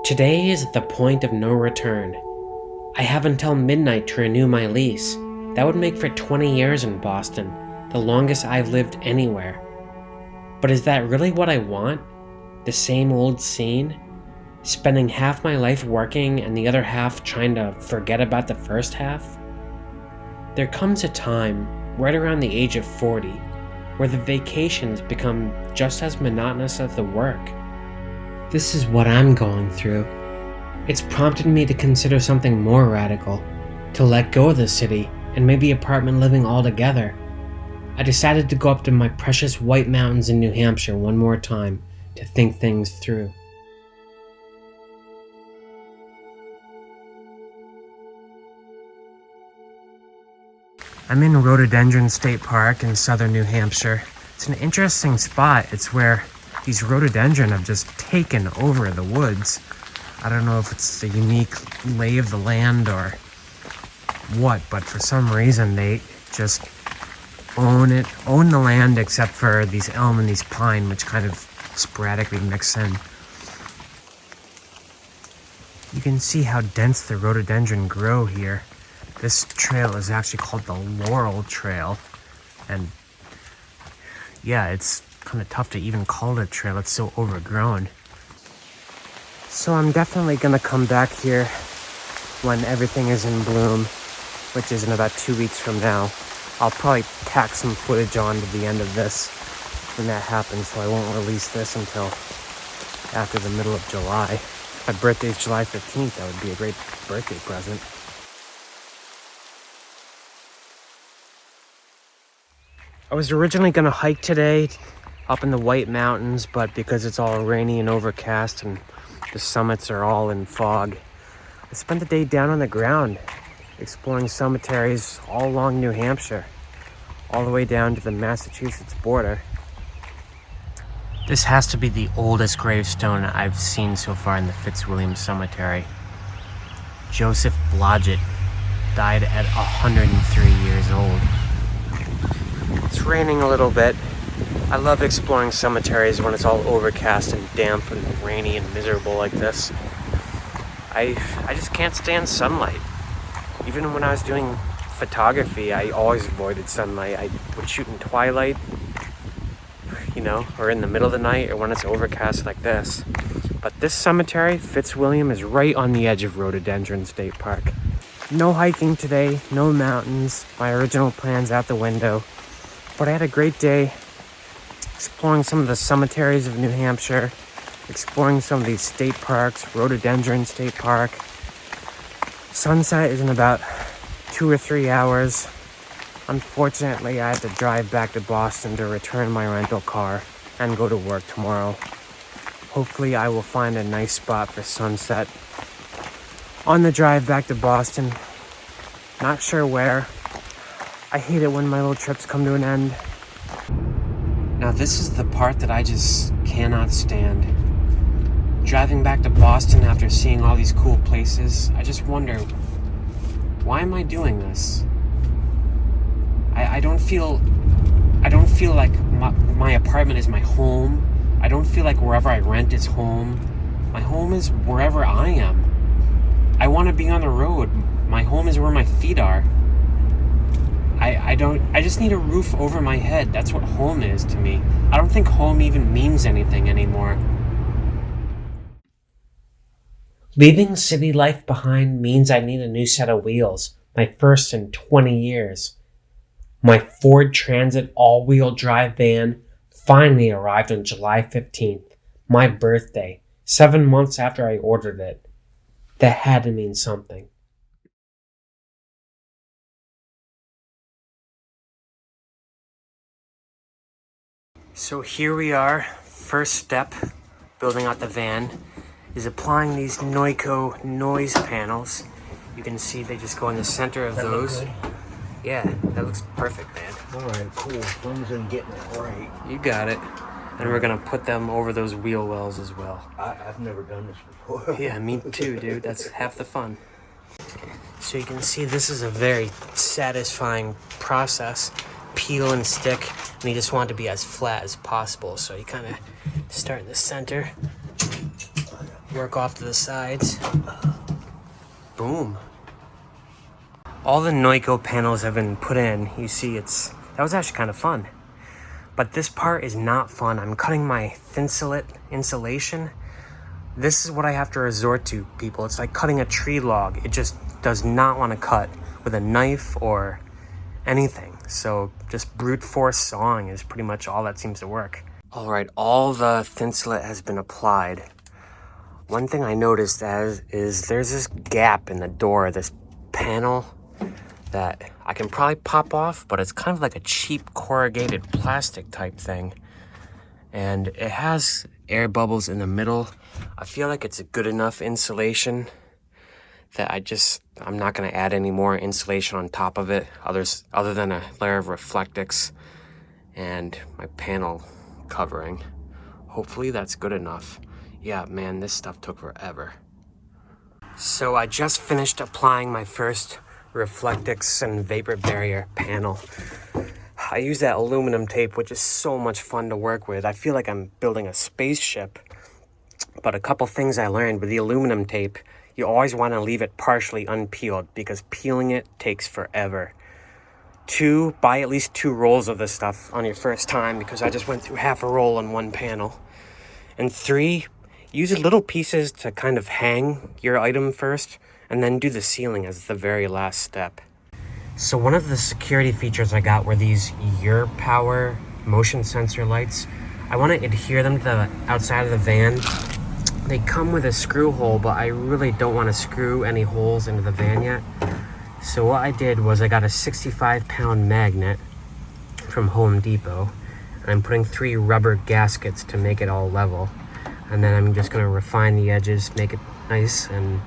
Today is the point of no return. I have until midnight to renew my lease. That would make for 20 years in Boston, the longest I've lived anywhere. But is that really what I want? The same old scene? Spending half my life working and the other half trying to forget about the first half? There comes a time, right around the age of 40, where the vacations become just as monotonous as the work. This is what I'm going through. It's prompted me to consider something more radical, to let go of the city and maybe apartment living altogether. I decided to go up to my precious White Mountains in New Hampshire one more time to think things through. I'm in Rhododendron State Park in southern New Hampshire. It's an interesting spot. It's where these rhododendron have just taken over the woods. I don't know if it's the unique lay of the land or what, but for some reason they just own the land except for these elm and these pine, which kind of sporadically mix in. You can see how dense the rhododendron grow here. This trail is actually called the Laurel Trail, and yeah, it's kind of tough to even call it a trail. It's so overgrown. So I'm definitely gonna come back here when everything is in bloom, which is in about 2 weeks from now. I'll probably tack some footage on to the end of this when that happens, so I won't release this until after the middle of July. My birthday's July 15th. That would be a great birthday present. I was originally gonna hike today up in the White Mountains, but because it's all rainy and overcast and the summits are all in fog, I spent the day down on the ground exploring cemeteries all along New Hampshire, all the way down to the Massachusetts border. This has to be the oldest gravestone I've seen so far in the Fitzwilliam Cemetery. Joseph Blodgett died at 103 years old. It's raining a little bit. I love exploring cemeteries when it's all overcast and damp and rainy and miserable like this. I just can't stand sunlight. Even when I was doing photography, I always avoided sunlight. I would shoot in twilight, or in the middle of the night, or when it's overcast like this. But this cemetery, Fitzwilliam, is right on the edge of Rhododendron State Park. No hiking today, no mountains. My original plan's out the window. But I had a great day exploring some of the cemeteries of New Hampshire, exploring some of these state parks, Rhododendron State Park. Sunset is in about 2 or 3 hours. Unfortunately, I have to drive back to Boston to return my rental car and go to work tomorrow. Hopefully, I will find a nice spot for sunset on the drive back to Boston. Not sure where. I hate it when my little trips come to an end. Now this is the part that I just cannot stand. Driving back to Boston after seeing all these cool places, I just wonder, why am I doing this? I don't feel like my apartment is my home. I don't feel like wherever I rent is home. My home is wherever I am. I want to be on the road. My home is where my feet are. I just need a roof over my head. That's what home is to me. I don't think home even means anything anymore. Leaving city life behind means I need a new set of wheels, my first in 20 years. My Ford Transit all-wheel drive van finally arrived on July 15th, my birthday, 7 months after I ordered it. That had to mean something. So here we are. First step, building out the van, is applying these Noico noise panels. You can see they just go in the center of those. Yeah, that looks perfect, man. Alright, cool. As long as I'm getting it right. You got it. And we're gonna put them over those wheel wells as well. I've never done this before. Yeah, me too, dude. That's half the fun. So you can see this is a very satisfying process. Peel and stick, and you just want it to be as flat as possible. So you kind of start in the center, work off to the sides. Boom. All the Noiko panels have been put in. You see, that was actually kind of fun. But this part is not fun. I'm cutting my thinsulate insulation. This is what I have to resort to, people. It's like cutting a tree log. It just does not want to cut with a knife or anything. So just brute force sawing is pretty much all that seems to work. All right, all the thinsulate has been applied. One thing I noticed is there's this gap in the door, this panel that I can probably pop off, but it's kind of like a cheap corrugated plastic type thing. And it has air bubbles in the middle. I feel like it's a good enough insulation that I'm not gonna add any more insulation on top of it, other than a layer of Reflectix and my panel covering. Hopefully that's good enough. Yeah, man, this stuff took forever. So I just finished applying my first Reflectix and vapor barrier panel. I use that aluminum tape, which is so much fun to work with. I feel like I'm building a spaceship. But a couple things I learned with the aluminum tape, you always want to leave it partially unpeeled because peeling it takes forever. 2, buy at least 2 rolls of this stuff on your first time because I just went through half a roll on one panel. And 3, use little pieces to kind of hang your item first and then do the ceiling as the very last step. So one of the security features I got were these Your Power motion sensor lights. I want to adhere them to the outside of the van. They come with a screw hole, but I really don't want to screw any holes into the van yet. So what I did was I got a 65-pound magnet from Home Depot, and I'm putting 3 rubber gaskets to make it all level. And then I'm just going to refine the edges, make it nice, and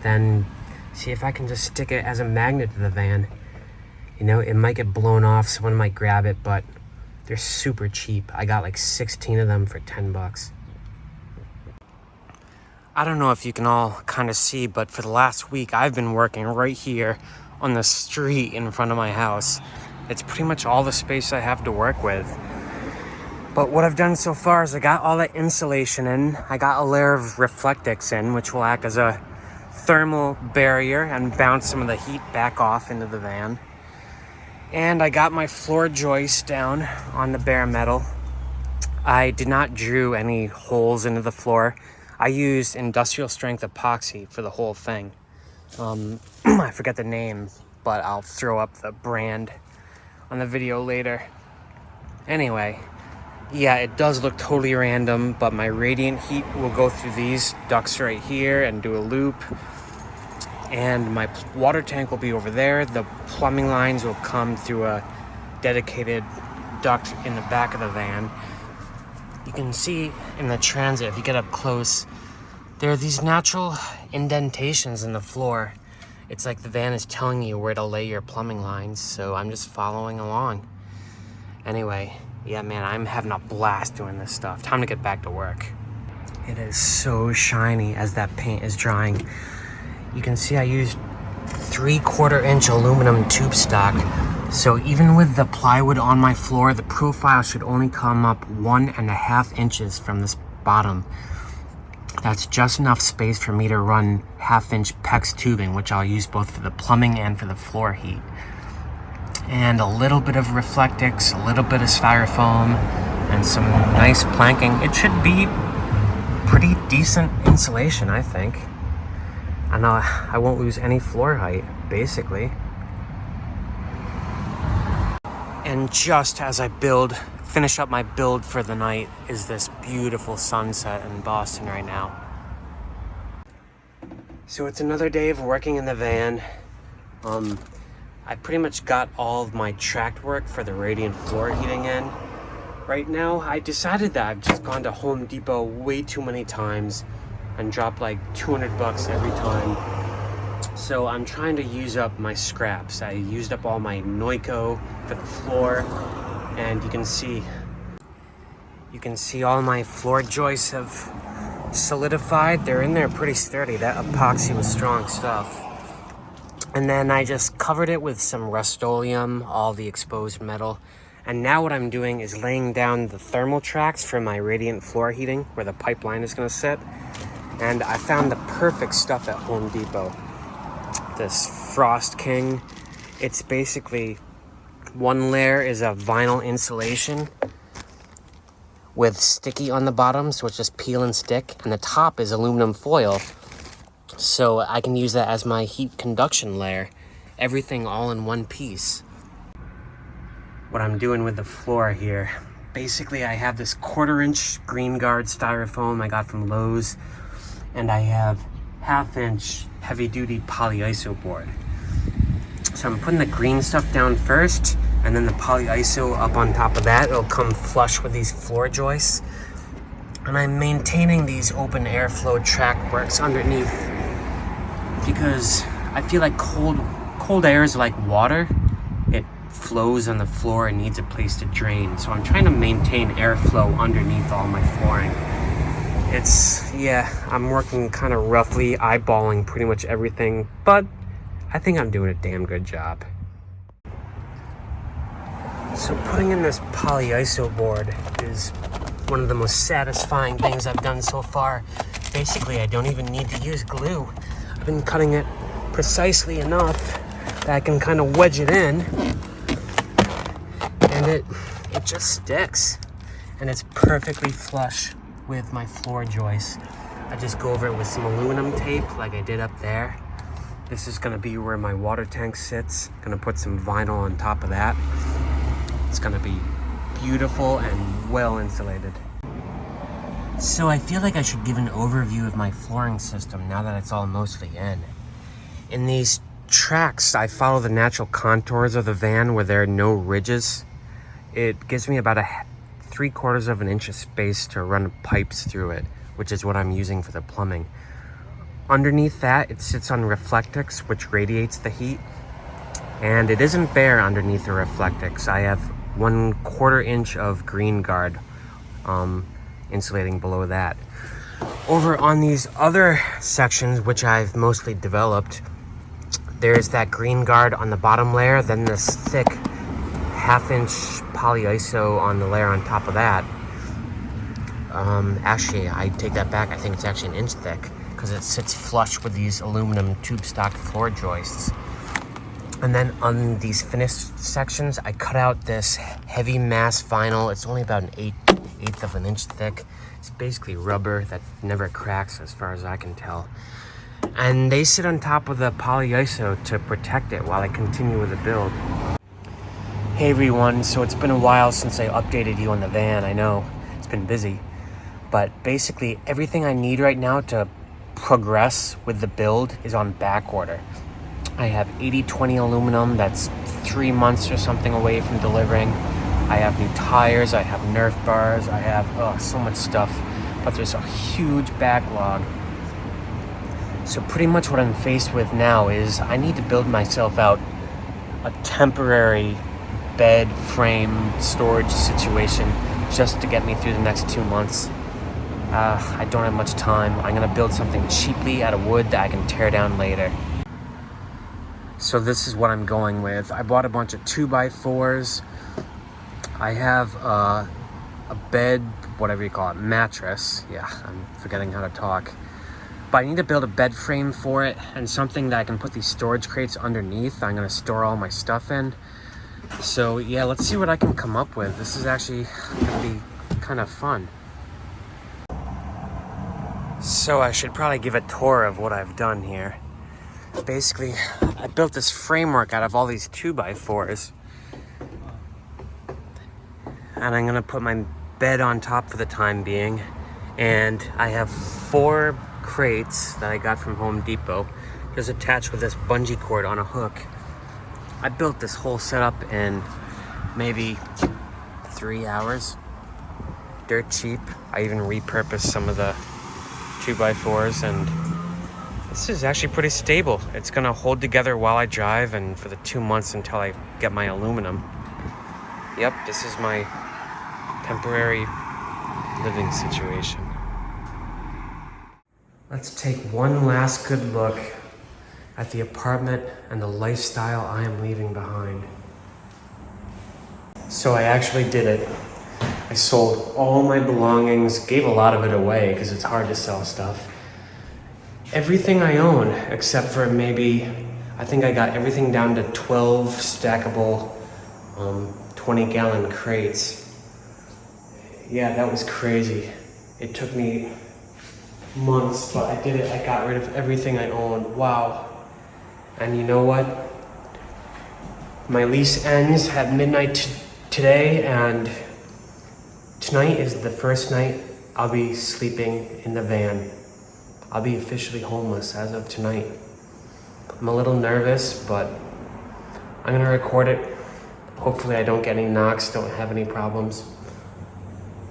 then see if I can just stick it as a magnet to the van. You know, it might get blown off, someone might grab it, but they're super cheap. I got like 16 of them for 10 bucks. I don't know if you can all kind of see, but for the last week, I've been working right here on the street in front of my house. It's pretty much all the space I have to work with. But what I've done so far is I got all the insulation in. I got a layer of Reflectix in, which will act as a thermal barrier and bounce some of the heat back off into the van. And I got my floor joist down on the bare metal. I did not drill any holes into the floor. I used industrial strength epoxy for the whole thing. I forget the name, but I'll throw up the brand on the video later. Anyway, yeah, it does look totally random, but my radiant heat will go through these ducts right here and do a loop. And my water tank will be over there. The plumbing lines will come through a dedicated duct in the back of the van. You can see in the transit, if you get up close, there are these natural indentations in the floor. It's like the van is telling you where to lay your plumbing lines, so I'm just following along. Anyway, yeah, man, I'm having a blast doing this stuff. Time to get back to work. It is so shiny as that paint is drying. You can see I used 3/4 inch aluminum tube stock. So even with the plywood on my floor, the profile should only come up 1.5 inches from this bottom. That's just enough space for me to run 1/2 inch PEX tubing, which I'll use both for the plumbing and for the floor heat. And a little bit of Reflectix, a little bit of styrofoam, and some nice planking. It should be pretty decent insulation, I think. And I won't lose any floor height, basically. And just as I finish up my build for the night, is this beautiful sunset in Boston right now. So it's another day of working in the van. I pretty much got all of my tracked work for the radiant floor heating in. Right now, I decided that I've just gone to Home Depot way too many times and dropped like 200 bucks every time. So I'm trying to use up my scraps. I used up all my Noiko for the floor, and you can see all my floor joists have solidified. They're in there pretty sturdy. That epoxy was strong stuff. And then I just covered it with some Rust-Oleum, all the exposed metal. And now what I'm doing is laying down the thermal tracks for my radiant floor heating, where the pipeline is gonna sit. And I found the perfect stuff at Home Depot. This Frost King. It's basically one layer is a vinyl insulation with sticky on the bottom, so it's just peel and stick, and the top is aluminum foil, so I can use that as my heat conduction layer. Everything all in one piece. What I'm doing with the floor here, basically I have this 1/4-inch green guard styrofoam I got from Lowe's, and I have 1/2-inch heavy-duty Polyiso board. So I'm putting the green stuff down first, and then the Polyiso up on top of that. It'll come flush with these floor joists. And I'm maintaining these open airflow track works underneath because I feel like cold air is like water. It flows on the floor and needs a place to drain. So I'm trying to maintain airflow underneath all my flooring. I'm working kind of roughly, eyeballing pretty much everything, but I think I'm doing a damn good job. So putting in this Polyiso board is one of the most satisfying things I've done so far. Basically, I don't even need to use glue. I've been cutting it precisely enough that I can kind of wedge it in, and it just sticks. And it's perfectly flush with my floor joists. I just go over it with some aluminum tape like I did up there. This is gonna be where my water tank sits. Gonna put some vinyl on top of that. It's gonna be beautiful and well insulated. So I feel like I should give an overview of my flooring system now that it's all mostly in. In these tracks, I follow the natural contours of the van where there are no ridges. It gives me about 3/4 of an inch of space to run pipes through it, which is what I'm using for the plumbing. Underneath that, it sits on Reflectix, which radiates the heat. And it isn't bare underneath the Reflectix. I have 1/4 inch of green guard insulating below that. Over on these other sections, which I've mostly developed, there's that green guard on the bottom layer, then this thick 1/2-inch Polyiso on the layer on top of that. Actually, I take that back. I think it's actually 1 inch thick because it sits flush with these aluminum tubestock floor joists. And then on these finished sections, I cut out this heavy mass vinyl. It's only about 1/8 of an inch thick. It's basically rubber that never cracks as far as I can tell. And they sit on top of the Polyiso to protect it while I continue with the build. Hey everyone, so it's been a while since I updated you on the van. I know, it's been busy. But basically everything I need right now to progress with the build is on back order. I have 80/20 aluminum that's 3 months or something away from delivering. I have new tires, I have Nerf bars, I have so much stuff, but there's a huge backlog. So pretty much what I'm faced with now is I need to build myself out a temporary bed frame storage situation just to get me through the next 2 months. I don't have much time. I'm gonna build something cheaply out of wood that I can tear down later. So this is what I'm going with. I bought a bunch of 2x4s. I have a bed, whatever you call it, mattress. Yeah, I'm forgetting how to talk. But I need to build a bed frame for it and something that I can put these storage crates underneath. I'm gonna store all my stuff in. So yeah, let's see what I can come up with. This is actually gonna be kind of fun. So I should probably give a tour of what I've done here. Basically, I built this framework out of all these 2x4s. And I'm gonna put my bed on top for the time being. And I have 4 crates that I got from Home Depot, just attached with this bungee cord on a hook. I built this whole setup in maybe 3 hours. Dirt cheap. I even repurposed some of the 2x4s, and this is actually pretty stable. It's gonna hold together while I drive and for the 2 months until I get my aluminum. Yep, this is my temporary living situation. Let's take one last good look at the apartment and the lifestyle I am leaving behind. So I actually did it. I sold all my belongings, gave a lot of it away because it's hard to sell stuff. everything I own, except for maybe, I think I got everything down to 12 stackable 20-gallon crates. Yeah, that was crazy. It took me months, but I did it. I got rid of everything I owned. Wow. And you know what? My lease ends at midnight today, and tonight is the first night I'll be sleeping in the van. I'll be officially homeless as of tonight. I'm a little nervous, but I'm gonna record it. Hopefully I don't get any knocks, don't have any problems.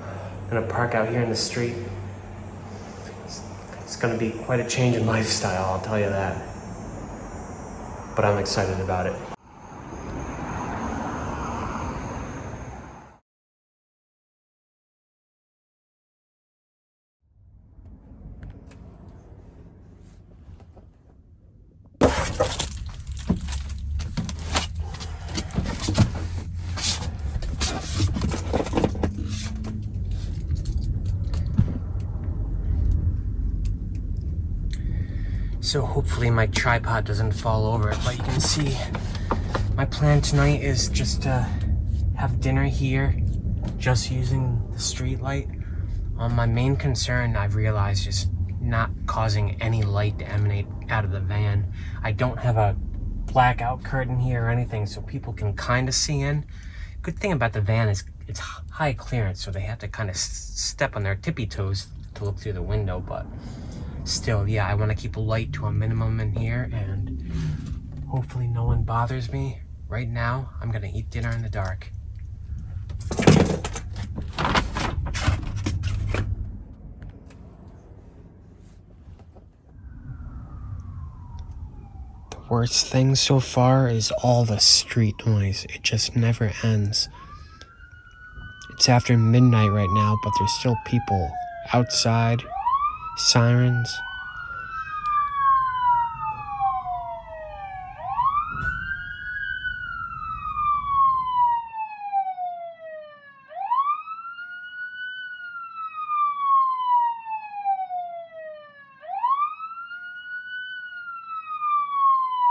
I'm gonna park out here in the street. It's gonna be quite a change in lifestyle, I'll tell you that. But I'm excited about it. So hopefully my tripod doesn't fall over, but you can see my plan tonight is just to have dinner here, just using the street light. My main concern, I've realized, is not causing any light to emanate out of the van. I don't have a blackout curtain here or anything, so people can kind of see in. Good thing about the van is it's high clearance, so they have to kind of step on their tippy toes to look through the window, but still, yeah, I want to keep a light to a minimum in here, and hopefully no one bothers me. Right now, I'm gonna eat dinner in the dark. The worst thing so far is all the street noise. It just never ends. It's after midnight right now, but there's still people outside. Sirens.